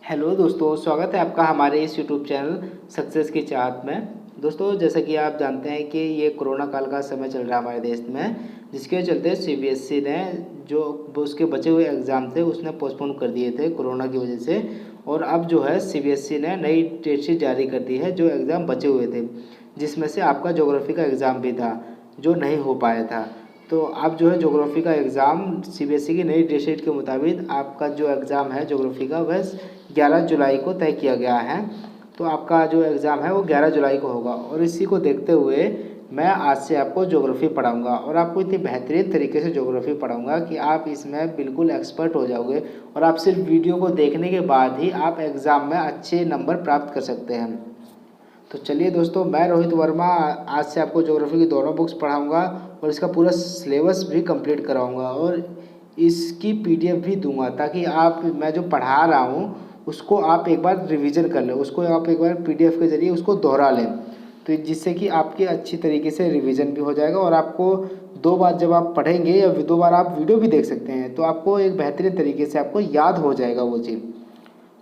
Hello दोस्तों, स्वागत है आपका हमारे इस यूट्यूब चैनल सक्सेस की चाहत में। दोस्तों, जैसा कि आप जानते हैं कि ये कोरोना काल का समय चल रहा है हमारे देश में, जिसके चलते सीबीएसई ने जो उसके बचे हुए एग्ज़ाम थे उसने पोस्टपोन कर दिए थे कोरोना की वजह से। और अब जो है सीबीएसई ने नई डेट शीट जारी कर दी है जो एग्ज़ाम बचे हुए थे, जिसमें से आपका ज्योग्राफी का एग्ज़ाम भी था जो नहीं हो पाया था। तो आप जो है ज्योग्राफी का एग्ज़ाम सीबीएसई की नई डेट शीट के मुताबिक आपका जो एग्ज़ाम है ज्योग्राफी का वह 11 जुलाई को तय किया गया है। तो आपका जो एग्ज़ाम है वो 11 जुलाई को होगा और इसी को देखते हुए मैं आज से आपको ज्योग्राफी पढ़ाऊंगा और आपको इतनी बेहतरीन तरीके से ज्योग्राफी पढ़ाऊंगा कि आप इसमें बिल्कुल एक्सपर्ट हो जाओगे और आप सिर्फ वीडियो को देखने के बाद ही आप एग्ज़ाम में अच्छे नंबर प्राप्त कर सकते हैं। तो चलिए दोस्तों, मैं रोहित वर्मा आज से आपको ज्योग्राफी की दोनों बुक्स पढ़ाऊंगा और इसका पूरा सिलेबस भी कंप्लीट कराऊंगा और इसकी पीडीएफ भी दूंगा ताकि आप मैं जो पढ़ा रहा हूँ उसको आप एक बार रिवीजन कर लें, उसको आप एक बार पीडीएफ के ज़रिए उसको दोहरा लें। तो जिससे कि आपकी अच्छी तरीके से रिवीजन भी हो जाएगा और आपको दो बार जब आप पढ़ेंगे या दो बार आप वीडियो भी देख सकते हैं तो आपको एक बेहतरीन तरीके से आपको याद हो जाएगा वो चीज़।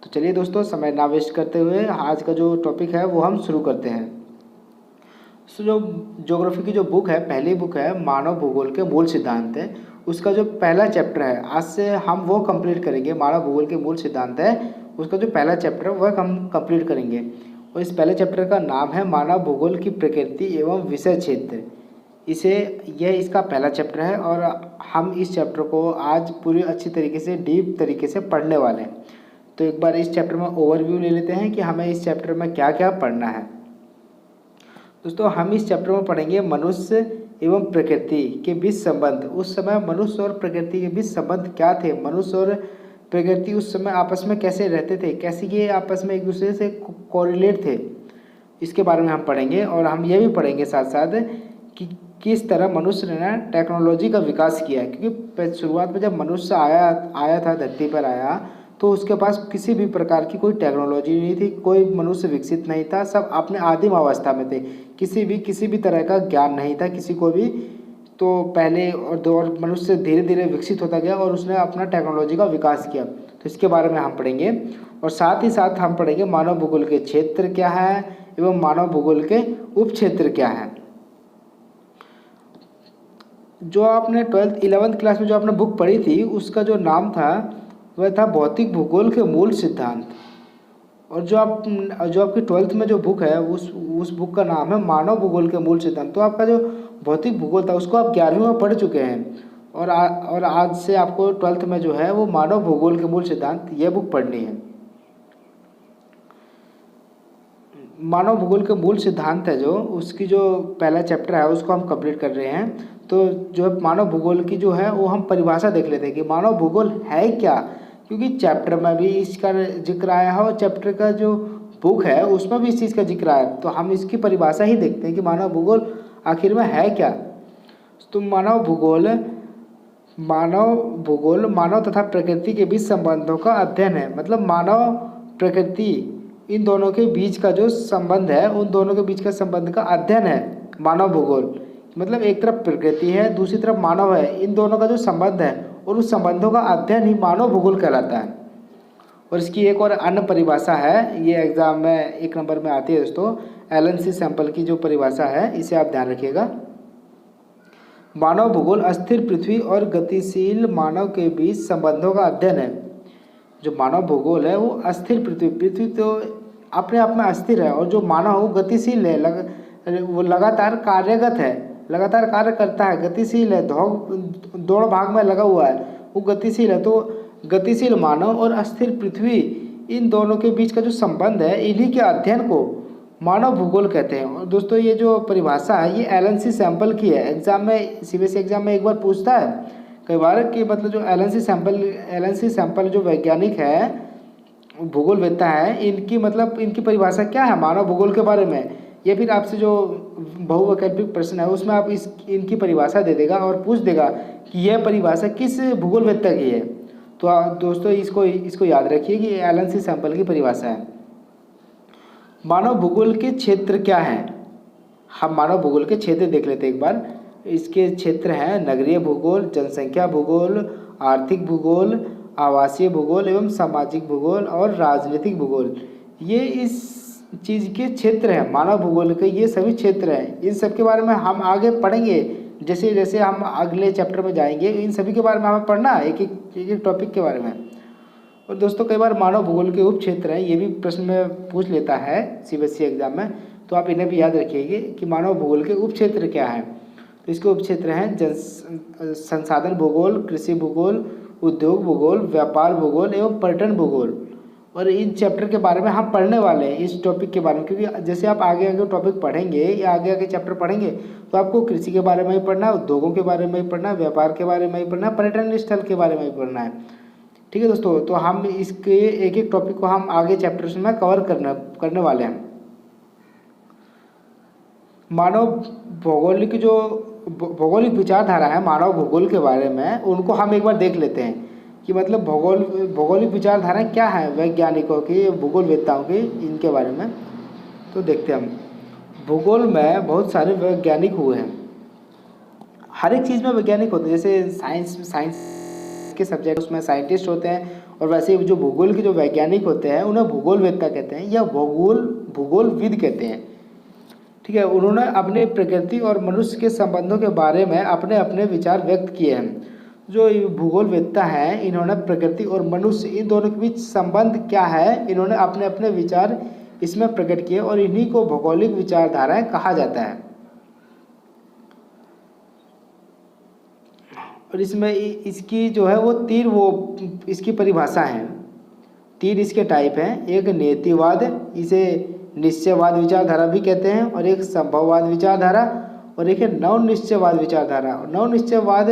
तो चलिए दोस्तों, समय ना वेस्ट करते हुए आज का जो टॉपिक है वो हम शुरू करते हैं। जो ज्योग्राफी की जो बुक है, पहली बुक है मानव भूगोल के मूल सिद्धांत है। उसका जो पहला चैप्टर है आज से हम वो कंप्लीट करेंगे। मानव भूगोल के मूल सिद्धांत है, उसका जो पहला चैप्टर है वह हम कंप्लीट करेंगे और इस पहले चैप्टर का नाम है मानव भूगोल की प्रकृति एवं विषय क्षेत्र। यह इसका पहला चैप्टर है और हम इस चैप्टर को आज पूरी अच्छी तरीके से डीप तरीके से पढ़ने वाले हैं। तो एक बार इस चैप्टर में ओवरव्यू ले लेते हैं कि हमें इस चैप्टर में क्या क्या पढ़ना है। दोस्तों, हम इस चैप्टर में पढ़ेंगे मनुष्य एवं प्रकृति के बीच संबंध। उस समय मनुष्य और प्रकृति के बीच संबंध क्या थे, मनुष्य और प्रकृति उस समय आपस में कैसे रहते थे, कैसे ये आपस में एक दूसरे से कोरिलेट थे, इसके बारे में हम पढ़ेंगे। और हम ये भी पढ़ेंगे साथ साथ कि किस तरह मनुष्य ने ना टेक्नोलॉजी का विकास किया है। क्योंकि शुरुआत में जब मनुष्य आया था, धरती पर आया, तो उसके पास किसी भी प्रकार की कोई टेक्नोलॉजी नहीं थी, कोई मनुष्य विकसित नहीं था, सब अपने आदिम अवस्था में थे। किसी भी तरह का ज्ञान नहीं था किसी को भी। तो पहले और मनुष्य धीरे धीरे विकसित होता गया और उसने अपना टेक्नोलॉजी का विकास किया। तो इसके बारे में हम पढ़ेंगे और साथ ही साथ हम पढ़ेंगे मानव भूगोल के क्षेत्र क्या है एवं मानव भूगोल के उप क्षेत्र क्या है। जो आपने 11वीं क्लास में जो आपने बुक पढ़ी थी उसका जो नाम था वह था भौतिक भूगोल के मूल सिद्धांत। और जो आपकी 12th में जो बुक है उस बुक का नाम है मानव भूगोल के मूल सिद्धांत। तो आपका जो भौतिक भूगोल था उसको आप 11वीं में पढ़ चुके हैं और आज से आपको 12th में जो है वो मानव भूगोल के मूल सिद्धांत ये बुक पढ़नी है। मानव भूगोल के मूल सिद्धांत है जो उसकी जो पहला चैप्टर है उसको हम कंप्लीट कर रहे हैं। तो जो मानव भूगोल की जो है वो हम परिभाषा देख लेते हैं कि मानव भूगोल है क्या, क्योंकि चैप्टर में भी इसका जिक्र आया है और चैप्टर का जो बुक है उसमें भी इस चीज़ का जिक्र आया है। तो हम इसकी परिभाषा ही देखते हैं कि मानव भूगोल आखिर में है क्या। तो मानव भूगोल मानव तथा प्रकृति के बीच संबंधों का अध्ययन है। मतलब मानव प्रकृति इन दोनों के बीच का जो संबंध है, उन दोनों के बीच का संबंध का अध्ययन है मानव भूगोल। मतलब एक तरफ प्रकृति है, दूसरी तरफ मानव है, इन दोनों का जो संबंध है और उस संबंधों का अध्ययन ही मानव भूगोल कहलाता है। और इसकी एक और अन्य परिभाषा है, ये एग्जाम में 1 नंबर में आती है दोस्तों, एलन सी सैंपल की जो परिभाषा है इसे आप ध्यान रखिएगा। मानव भूगोल अस्थिर पृथ्वी और गतिशील मानव के बीच संबंधों का अध्ययन है। जो मानव भूगोल है वो अस्थिर पृथ्वी तो अपने आप में अस्थिर है और जो मानव वो गतिशील है, वो लगातार कार्यगत है, लगातार कार्य करता है, गतिशील है, दौड़ भाग में लगा हुआ है, वो गतिशील है। तो गतिशील मानव और अस्थिर पृथ्वी इन दोनों के बीच का जो संबंध है इन्हीं के अध्ययन को मानव भूगोल कहते हैं। और दोस्तों, ये जो परिभाषा है ये एलन सी सैंपल की है। एग्जाम में सीबीएसई एग्जाम में एक बार पूछता है कई बार कि मतलब जो एलन सी सैंपल जो वैज्ञानिक है, भूगोलवेत्ता है, इनकी मतलब इनकी परिभाषा क्या है मानव भूगोल के बारे में। या फिर आपसे जो बहुवैकल्पिक प्रश्न है उसमें आप इनकी परिभाषा दे देगा और पूछ देगा कि यह परिभाषा किस भूगोलवेत्ता की है। तो दोस्तों इसको याद रखिए कि एलन सी सैंपल की परिभाषा है। मानव भूगोल के क्षेत्र क्या है, हम मानव भूगोल के क्षेत्र देख लेते हैं एक बार। इसके क्षेत्र हैं नगरीय भूगोल, जनसंख्या भूगोल, आर्थिक भूगोल, आवासीय भूगोल एवं सामाजिक भूगोल और राजनीतिक भूगोल, ये इस चीज़ के क्षेत्र हैं। मानव भूगोल के ये सभी क्षेत्र हैं। इन सब के बारे में हम आगे पढ़ेंगे, जैसे जैसे हम अगले चैप्टर में जाएंगे इन सभी के बारे में हमें पढ़ना है, एक एक टॉपिक के बारे में। और दोस्तों कई बार मानव भूगोल के उप क्षेत्र हैं, ये भी प्रश्न में पूछ लेता है CBSE एग्जाम में, तो आप इन्हें भी याद रखिएगा कि मानव भूगोल के उप क्षेत्र क्या हैं। तो इसके उप क्षेत्र हैं संसाधन भूगोल, कृषि भूगोल, उद्योग भूगोल, व्यापार भूगोल एवं पर्यटन भूगोल। और इन चैप्टर के बारे में हम पढ़ने वाले हैं, इस टॉपिक के बारे में, क्योंकि जैसे आप आगे आगे टॉपिक पढ़ेंगे या आगे आगे चैप्टर पढ़ेंगे तो आपको कृषि के बारे में ही पढ़ना है, उद्योगों के बारे में ही पढ़ना है, व्यापार के बारे में ही पढ़ना है, पर्यटन स्थल के बारे में ही पढ़ना है। ठीक है दोस्तों, तो हम इसके एक एक टॉपिक को हम आगे चैप्टर्स में कवर करने वाले हैं। मानव भौगोलिक विचारधारा है मानव भूगोल के बारे में, उनको हम एक बार देख लेते हैं कि मतलब भौगोलिक विचारधारा क्या है वैज्ञानिकों की, भूगोलवेत्ताओं की, इनके बारे में। तो देखते हैं हम, भूगोल में बहुत सारे वैज्ञानिक हुए हैं। हर एक चीज़ में वैज्ञानिक होते हैं, जैसे साइंस के सब्जेक्ट उसमें साइंटिस्ट होते हैं, और वैसे जो भूगोल के जो वैज्ञानिक होते हैं उन्हें भूगोलवेत्ता कहते हैं या भूगोलविद कहते हैं। ठीक है, उन्होंने अपने प्रकृति और मनुष्य के संबंधों के बारे में अपने अपने विचार व्यक्त किए हैं। जो भूगोलवेत्ता हैं इन्होंने प्रकृति और मनुष्य इन दोनों के बीच संबंध क्या है, इन्होंने अपने अपने विचार इसमें प्रकट किए, और इन्हीं को भौगोलिक विचारधाराएं कहा जाता है। और इसमें इसकी जो है वो इसकी परिभाषा है, 3 इसके टाइप हैं। एक नियतिवाद, इसे निश्चयवाद विचारधारा भी कहते हैं, और एक संभववाद विचारधारा, और एक है नवनिश्चयवाद विचारधारा। नवनिश्चयवाद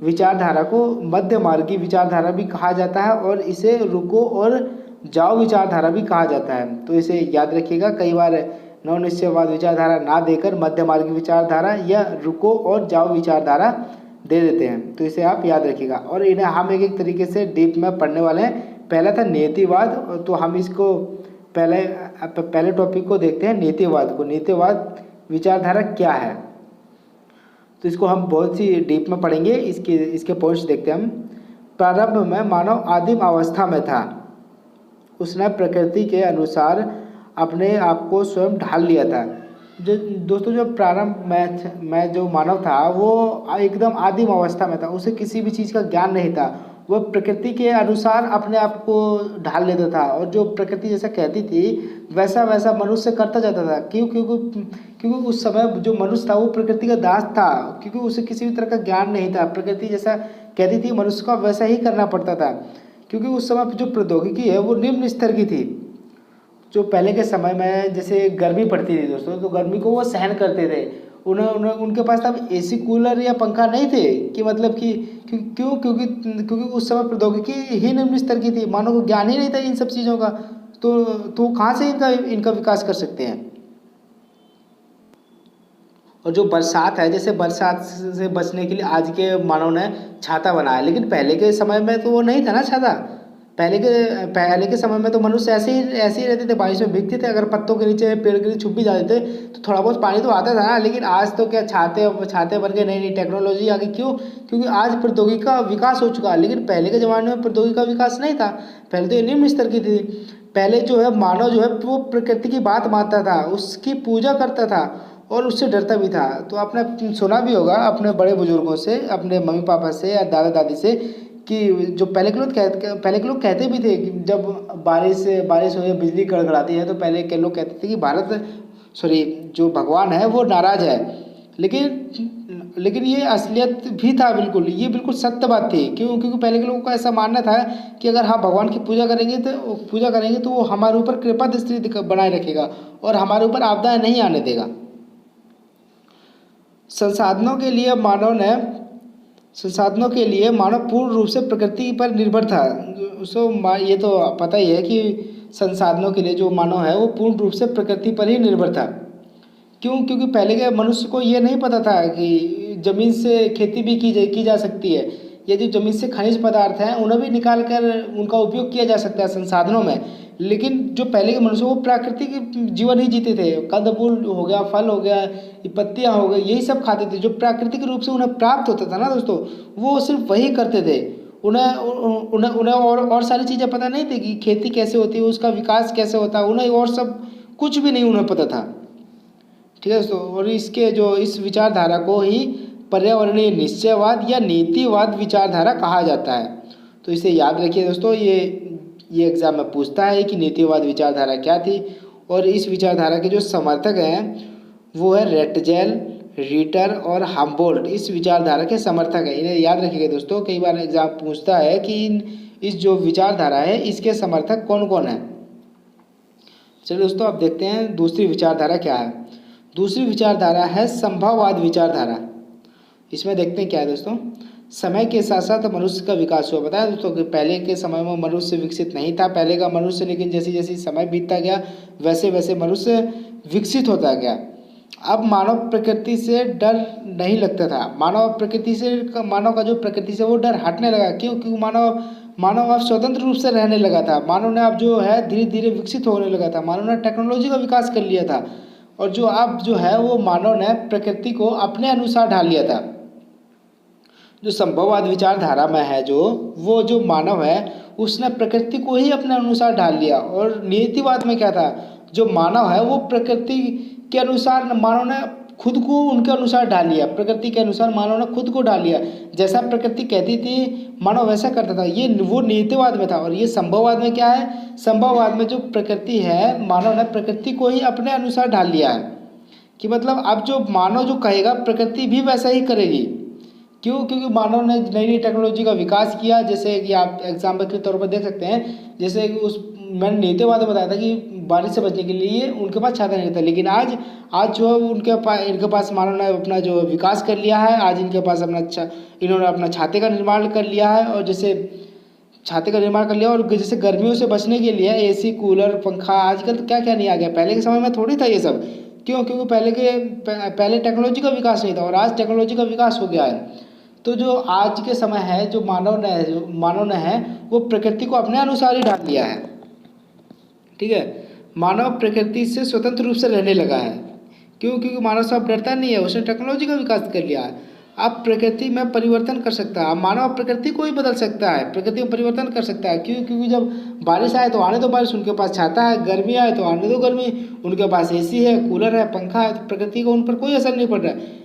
विचारधारा को मध्य मार्गी विचारधारा भी कहा जाता है, और इसे रुको और जाओ विचारधारा भी कहा जाता है। तो इसे याद रखिएगा, कई बार नवनिश्चयवाद विचारधारा ना देकर मध्य मार्गी विचारधारा या रुको और जाओ विचारधारा दे देते हैं, तो इसे आप याद रखिएगा। और इन्हें हम एक एक तरीके से डीप में पढ़ने वाले हैं। पहला था नियतिवाद, तो हम इसको पहले टॉपिक को देखते हैं, नियतिवाद को। नियतिवाद विचारधारा क्या है, तो इसको हम बहुत सी डीप में पढ़ेंगे। इसके पॉइंट्स देखते हैं हम। प्रारंभ में मानव आदिम अवस्था में था, उसने प्रकृति के अनुसार अपने आप को स्वयं ढाल लिया था। जो दोस्तों जो प्रारंभ में जो मानव था वो एकदम आदिम अवस्था में था, उसे किसी भी चीज़ का ज्ञान नहीं था, वह प्रकृति के अनुसार अपने आप को ढाल लेता था, और जो प्रकृति जैसा कहती थी वैसा वैसा मनुष्य करता जाता था। क्योंकि उस समय जो मनुष्य था वो प्रकृति का दास था, क्योंकि उसे किसी भी तरह का ज्ञान नहीं था। प्रकृति जैसा कहती थी मनुष्य को वैसा ही करना पड़ता था, क्योंकि उस समय जो प्रौद्योगिकी है वो निम्न स्तर की थी। जो पहले के समय में जैसे गर्मी पड़ती थी दोस्तों, तो गर्मी को वो सहन करते थे। उनके पास तब AC कूलर या पंखा नहीं थे, कि मतलब कि क्योंकि उस समय प्रौद्योगिकी ही निम्न स्तर की थी, मानव को ज्ञान ही नहीं था इन सब चीज़ों का, तो कहाँ से इनका विकास कर सकते हैं। और जो बरसात है, जैसे बरसात से बचने के लिए आज के मानव ने छाता बनाया, लेकिन पहले के समय में तो वो नहीं था ना छाता। पहले के समय में तो मनुष्य ऐसे ही रहते थे, बारिश में भीगते थे, अगर पत्तों के नीचे पेड़ के नीचे छुप भी जाते थे तो थोड़ा बहुत पानी तो आता था ना। लेकिन आज तो क्या छाते बन के नई टेक्नोलॉजी आ गई। क्यों? क्योंकि आज प्रौद्योगिकी का विकास हो चुका है, लेकिन पहले के ज़माने में प्रौद्योगिकी का विकास नहीं था। पहले तो ये निम्न स्तर की थी। पहले जो है मानव जो है वो प्रकृति की बात मानता था, उसकी पूजा करता था और उससे डरता भी था। तो आपने सुना भी होगा अपने बड़े बुजुर्गों से, अपने मम्मी पापा से या दादा दादी से, कि जो पहले के लोग कहते भी थे कि जब बारिश हो या बिजली कड़कड़ाती है तो पहले के लोग कहते थे कि जो भगवान है वो नाराज़ है। लेकिन ये असलियत भी था, ये बिल्कुल सत्य बात थी। क्योंकि पहले के लोगों का ऐसा मानना था कि अगर हम भगवान की पूजा करेंगे तो वो हमारे ऊपर कृपा दृष्टि बनाए रखेगा और हमारे ऊपर आपदाएं नहीं आने देगा। संसाधनों के लिए मानव पूर्ण रूप से प्रकृति पर निर्भर था। ये तो पता ही है कि संसाधनों के लिए जो मानव है वो पूर्ण रूप से प्रकृति पर ही निर्भर था। क्योंकि पहले के मनुष्य को ये नहीं पता था कि ज़मीन से खेती भी की जा सकती है, या जो ज़मीन से खनिज पदार्थ हैं उन्हें भी निकाल कर उनका उपयोग किया जा सकता है संसाधनों में। लेकिन जो पहले के मनुष्य वो प्राकृतिक जीवन ही जीते थे। कंदमूल हो गया, फल हो गया, पत्तियाँ हो गई, यही सब खाते थे। जो प्राकृतिक रूप से उन्हें प्राप्त होता था ना दोस्तों, वो सिर्फ वही करते थे। उन्हें उन्हें उन्हें और सारी चीज़ें पता नहीं थी कि खेती कैसे होती है, उसका विकास कैसे होता है, उन्हें और सब कुछ भी नहीं उन्हें पता था। ठीक है दोस्तों, और इसके जो इस विचारधारा को ही पर्यावरणीय निश्चयवाद या नीतिवाद विचारधारा कहा जाता है। तो इसे याद रखिए दोस्तों, ये एग्जाम में पूछता है कि नीतिवाद विचारधारा क्या थी। और इस विचारधारा के जो समर्थक हैं वो है रेटजेल, रीटर और हम्बोल्ट, इस विचारधारा के समर्थक है। इन्हें याद रखिएगा दोस्तों, कई बार एग्जाम पूछता है कि इस जो विचारधारा है इसके समर्थक कौन कौन है। चलिए दोस्तों, अब देखते हैं दूसरी विचारधारा क्या है। दूसरी विचारधारा है संभववाद विचारधारा। इसमें देखते हैं क्या है दोस्तों। समय के साथ साथ मनुष्य का विकास हुआ। बताया दोस्तों कि पहले के समय में मनुष्य विकसित नहीं था, पहले का मनुष्य, लेकिन जैसे जैसे समय बीतता गया वैसे वैसे मनुष्य विकसित होता गया। अब मानव प्रकृति से डर नहीं लगता था, मानव का जो प्रकृति से वो डर हटने लगा। क्यों? क्योंकि मानव अब स्वतंत्र रूप से रहने लगा था। मानव ने अब जो है धीरे धीरे विकसित होने लगा था। मानव ने टेक्नोलॉजी का विकास कर लिया था, और जो अब जो है वो मानव ने प्रकृति को अपने अनुसार ढाल लिया था। जो संभववाद विचारधारा में है वो जो मानव है उसने प्रकृति को ही अपने अनुसार ढाल लिया। और नीतिवाद में क्या था, जो मानव है वो प्रकृति के अनुसार, मानव ने खुद को उनके अनुसार ढाल लिया, प्रकृति के अनुसार मानव ने खुद को ढाल लिया। जैसा प्रकृति कहती थी मानव वैसा करता था, ये वो नीतिवाद में था। और ये संभववाद में क्या है, संभववाद में जो प्रकृति है मानव ने प्रकृति को ही अपने अनुसार ढाल लिया है। कि मतलब अब जो मानव जो कहेगा प्रकृति भी वैसा ही करेगी। क्यों? क्योंकि मानव ने नई नई टेक्नोलॉजी का विकास किया। जैसे कि आप एग्जाम्पल के तौर पर देख सकते हैं, जैसे कि मैंने नीतिवाद में बताया था कि बारिश से बचने के लिए उनके पास छाता नहीं था, लेकिन आज जो है इनके पास मानव ने अपना जो विकास कर लिया है। आज इनके पास इन्होंने अपना छाते का निर्माण कर लिया है। और जैसे छाते का निर्माण कर लिया, और जैसे गर्मियों से बचने के लिए एसी, कूलर, पंखा, आजकल तो क्या क्या नहीं आ गया, पहले के समय में थोड़ी था ये सब। क्यों? क्योंकि पहले टेक्नोलॉजी का विकास नहीं था, और आज टेक्नोलॉजी का विकास हो गया है। तो जो आज के समय है, जो मानव ने है वो प्रकृति को अपने अनुसार ही ढाल लिया है। ठीक है, मानव प्रकृति से स्वतंत्र रूप से रहने लगा है। क्यों? क्योंकि मानव से अब डरता नहीं है, उसने टेक्नोलॉजी का विकास कर लिया है। अब प्रकृति में परिवर्तन कर सकता है, मानव प्रकृति को ही बदल सकता है, प्रकृति में परिवर्तन कर सकता है। क्यों? क्योंकि जब बारिश आए तो आने दो बारिश, उनके पास छाता है, गर्मी आए तो आने दो गर्मी, उनके पास एसी है, कूलर है, पंखा है, तो प्रकृति को उन पर कोई असर नहीं पड़ रहा है।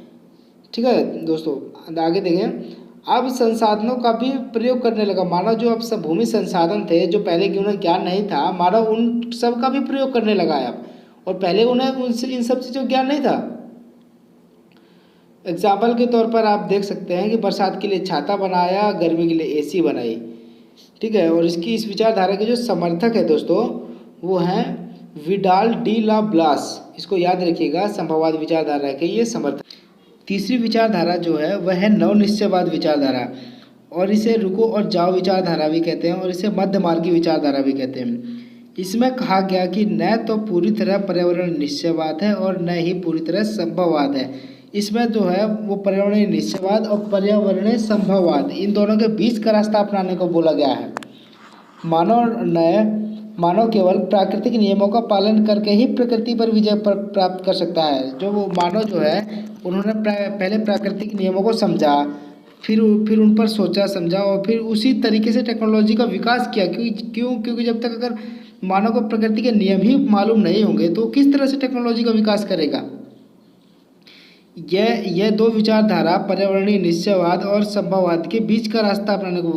ठीक है दोस्तों, आगे देखें। अब संसाधनों का भी प्रयोग करने लगा मानव। जो अब सब भूमि संसाधन थे, जो पहले कि उन्हें ज्ञान नहीं था, मानव उन सब का भी प्रयोग करने लगा है अब। और पहले उन्हें उनसे इन सब चीज़ों का ज्ञान नहीं था। एग्जाम्पल के तौर पर आप देख सकते हैं कि बरसात के लिए छाता बनाया, गर्मी के लिए एसी बनाई। ठीक है, और इस विचारधारा के जो समर्थक है दोस्तों वो हैं विडाल डी ला ब्लास। इसको याद रखिएगा, संभववाद विचारधारा के ये समर्थक। तीसरी विचारधारा जो है वह है नवनिश्चयवाद विचारधारा, और इसे रुको और जाओ विचारधारा भी कहते हैं, और इसे मध्यमार्गी विचारधारा भी कहते हैं। इसमें कहा गया कि न तो पूरी तरह पर्यावरण निश्चयवाद है और न ही पूरी तरह संभववाद है। इसमें जो है वो पर्यावरणीय निश्चयवाद और पर्यावरणीय संभववाद, इन दोनों के बीच का रास्ता अपनाने को बोला गया है। मानव केवल प्राकृतिक नियमों का पालन करके ही प्रकृति पर विजय प्राप्त कर सकता है। जो वो मानव जो है उन्होंने पहले प्राकृतिक नियमों को समझा, फिर उन पर सोचा समझा, और फिर उसी तरीके से टेक्नोलॉजी का विकास किया। क्योंकि जब तक अगर मानव को प्रकृति के नियम ही मालूम नहीं होंगे तो किस तरह से टेक्नोलॉजी का विकास करेगा। यह दो विचारधारा पर्यावरणीय निश्चयवाद और संभववाद के बीच का रास्ता अपनाने को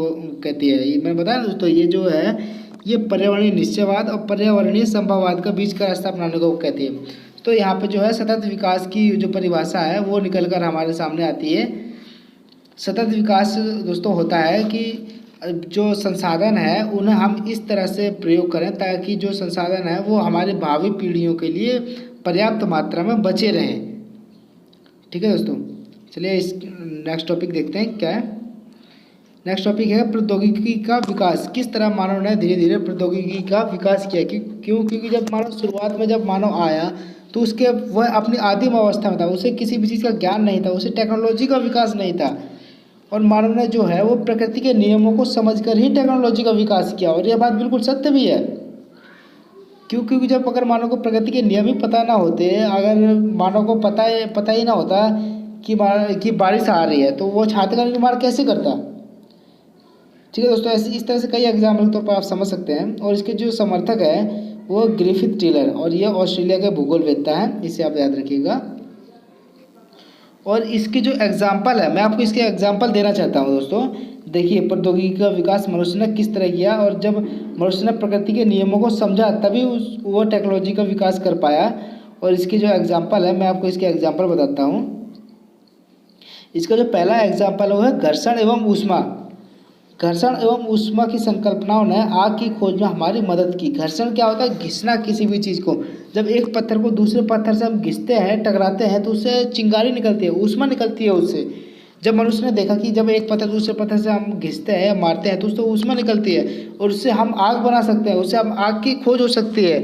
कहती है। मैंने बताया दोस्तों, ये जो है ये पर्यावरणीय निश्चयवाद और पर्यावरणीय संभववाद का बीच का रास्ता अपनाने को कहती है। तो यहाँ पे जो है सतत विकास की जो परिभाषा है वो निकल कर हमारे सामने आती है। सतत विकास दोस्तों होता है कि जो संसाधन है उन्हें हम इस तरह से प्रयोग करें ताकि जो संसाधन है वो हमारे भावी पीढ़ियों के लिए पर्याप्त मात्रा में बचे रहें। ठीक है दोस्तों, चलिए इस नेक्स्ट टॉपिक देखते हैं क्या है। नेक्स्ट टॉपिक है प्रौद्योगिकी का विकास। किस तरह मानव ने धीरे धीरे प्रौद्योगिकी का विकास किया। क्योंकि जब शुरुआत में जब मानव आया तो उसके वह अपनी आदिम अवस्था में था, उसे किसी भी चीज़ का ज्ञान नहीं था, उसे टेक्नोलॉजी का विकास नहीं था। और मानव ने जो है वो प्रकृति के नियमों को समझकर ही टेक्नोलॉजी का विकास किया। और यह बात बिल्कुल सत्य भी है। क्योंकि जब अगर मानव को प्रकृति के नियम ही पता ना होते, अगर मानव को पता ही ना होता कि बारिश आ रही है, तो वो छाते का निर्माण कैसे करता। ठीक है दोस्तों, ऐसे इस तरह से कई एग्जाम्पल के तौर पर आप समझ सकते हैं। और इसके जो समर्थक है वो ग्रिफिथ टेलर, और ये ऑस्ट्रेलिया के भूगोलवेत्ता है, इसे आप याद रखिएगा। और इसकी जो एग्जाम्पल है, मैं आपको इसके एग्जाम्पल देना चाहता हूँ दोस्तों। देखिए, प्रौद्योगिकी का विकास मनुष्य ने किस तरह किया, और जब मनुष्य ने प्रकृति के नियमों को समझा तभी वो टेक्नोलॉजी का विकास कर पाया। और इसकी जो एग्जाम्पल है, मैं आपको इसके एग्जाम्पल बताता हूँ। इसका जो पहला एग्जाम्पल है वो है घर्षण एवं ऊष्मा। घर्षण एवं ऊष्मा की संकल्पनाओं ने आग की खोज में हमारी मदद की। घर्षण क्या होता है? घिसना किसी भी चीज़ को। जब एक पत्थर को दूसरे पत्थर से हम घिसते हैं, टकराते हैं, तो उससे चिंगारी निकलती है, ऊष्मा निकलती है उससे। जब मनुष्य ने देखा कि जब एक पत्थर दूसरे पत्थर से हम घिसते हैं या मारते हैं तो उससे ऊष्मा निकलती है, और उससे हम आग बना सकते हैं, उससे हम आग की खोज हो सकती है।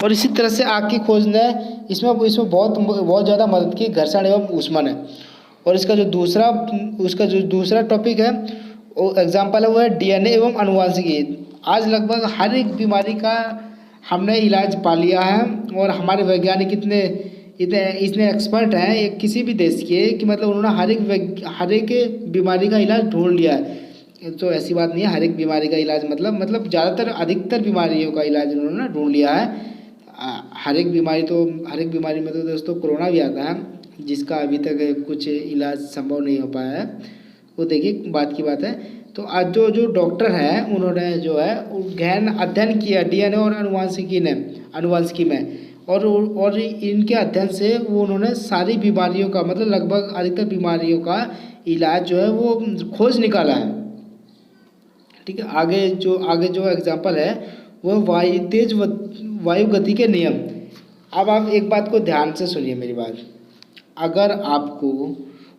और इसी तरह से आग की खोज ने इसमें बहुत ज़्यादा मदद की, घर्षण एवं ऊष्मा ने। और उसका जो दूसरा टॉपिक है, वो एग्जाम्पल है, वो है डीएनए एवं आनुवंशिकी। आज लगभग हर एक बीमारी का हमने इलाज पा लिया है, और हमारे वैज्ञानिक इतने एक्सपर्ट हैं एक किसी भी देश के, कि मतलब उन्होंने हर एक बीमारी का इलाज ढूंढ लिया है। तो ऐसी बात नहीं है, हर एक बीमारी का इलाज मतलब ज़्यादातर अधिकतर बीमारियों का इलाज उन्होंने ढूंढ लिया है। हर एक बीमारी में तो दोस्तों कोरोना भी आता है, जिसका अभी तक कुछ इलाज संभव नहीं हो पाया है। वो देखिए, बात की बात है। तो आज जो डॉक्टर हैं, उन्होंने जो है गहन अध्ययन किया डीएनए और आनुवंशिकी में, और इनके अध्ययन से उन्होंने सारी बीमारियों का, मतलब लगभग अधिकतर बीमारियों का इलाज जो है वो खोज निकाला है। ठीक है, आगे जो एग्जाम्पल है वो वायु गति के नियम। अब आप एक बात को ध्यान से सुनिए मेरी बात। अगर आपको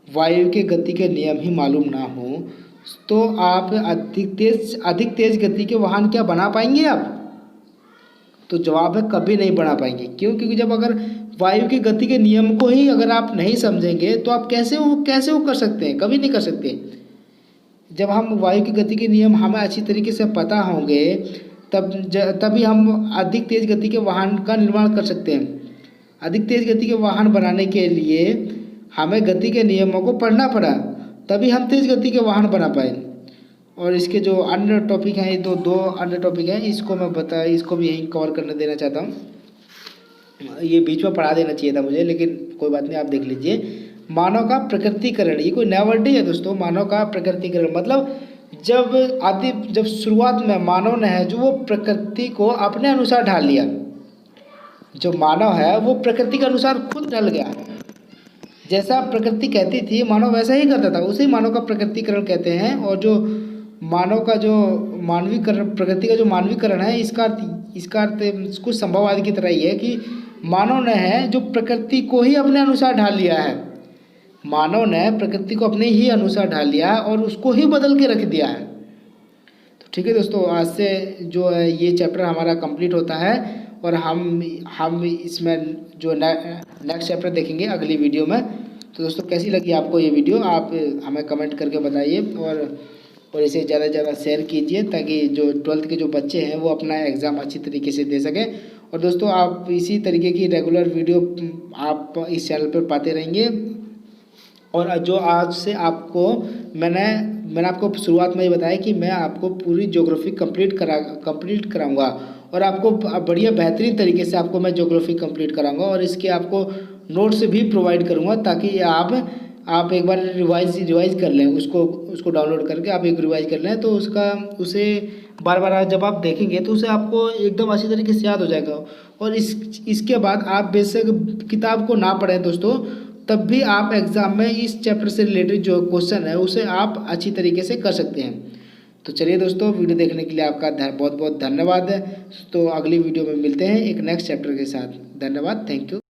वायु के गति के नियम ही मालूम ना हो तो आप अधिक तेज गति के वाहन क्या बना पाएंगे आप? तो जवाब है कभी नहीं बना पाएंगे। क्यों? क्योंकि जब अगर वायु की गति के नियम को ही अगर आप नहीं समझेंगे तो आप कैसे वो कर सकते हैं? कभी नहीं कर सकते। जब हम वायु की गति के नियम हमें अच्छी तरीके से पता होंगे तभी हम अधिक तेज गति के वाहन का निर्माण कर सकते हैं। अधिक तेज गति के वाहन बनाने के लिए हमें गति के नियमों को पढ़ना पड़ा, तभी हम तेज गति के वाहन बना पाए। और इसके जो अन्य टॉपिक हैं, दो अन्य टॉपिक हैं, इसको भी यहीं कवर करने देना चाहता हूँ। ये बीच में पढ़ा देना चाहिए था मुझे, लेकिन कोई बात नहीं, आप देख लीजिए। मानव का प्रकृतिकरण, ये कोई नया वर्ड नहीं है दोस्तों। मानव का प्रकृतिकरण मतलब जब शुरुआत में मानव ने है जो वो प्रकृति को अपने अनुसार ढाल लिया। जो मानव है वो प्रकृति के अनुसार खुद ढल गया। जैसा प्रकृति कहती थी मानव वैसा ही करता था, उसे मानव का प्रकृतिकरण कहते हैं। और जो मानव का जो मानवीकरण, प्रकृति का जो मानवीकरण है, इसका अर्थ कुछ संभववाद की तरह ही है कि मानव ने है जो प्रकृति को ही अपने अनुसार ढाल लिया है। मानव ने प्रकृति को अपने ही अनुसार ढाल लिया है और उसको ही बदल के रख दिया है। तो ठीक है दोस्तों, आज से जो है ये चैप्टर हमारा कंप्लीट होता है, और हम इसमें जो नेक्स्ट चैप्टर देखेंगे अगली वीडियो में। तो दोस्तों, कैसी लगी आपको ये वीडियो? आप हमें कमेंट करके बताइए, और इसे ज़्यादा से ज़्यादा शेयर कीजिए, ताकि जो 12th के जो बच्चे हैं वो अपना एग्ज़ाम अच्छी तरीके से दे सकें। और दोस्तों, आप इसी तरीके की रेगुलर वीडियो आप इस चैनल पर पाते रहेंगे। और जो आज से आपको मैंने आपको शुरुआत में ही बताया कि मैं आपको पूरी ज्योग्राफी कंप्लीट कराऊंगा, और आपको बढ़िया बेहतरीन तरीके से आपको मैं ज्योग्राफी कंप्लीट कराऊंगा, और इसके आपको नोट्स भी प्रोवाइड करूंगा, ताकि आप एक बार रिवाइज कर लें, उसको डाउनलोड करके आप एक रिवाइज कर लें। तो उसे बार बार जब आप देखेंगे तो उसे आपको एकदम अच्छी तरीके से याद हो जाएगा। और इसके बाद आप बेशक किताब को ना पढ़ें दोस्तों, तब भी आप एग्ज़ाम में इस चैप्टर से रिलेटेड जो क्वेश्चन है उसे आप अच्छी तरीके से कर सकते हैं। तो चलिए दोस्तों, वीडियो देखने के लिए आपका बहुत बहुत धन्यवाद। तो अगली वीडियो में मिलते हैं एक नेक्स्ट चैप्टर के साथ। धन्यवाद, थैंक यू।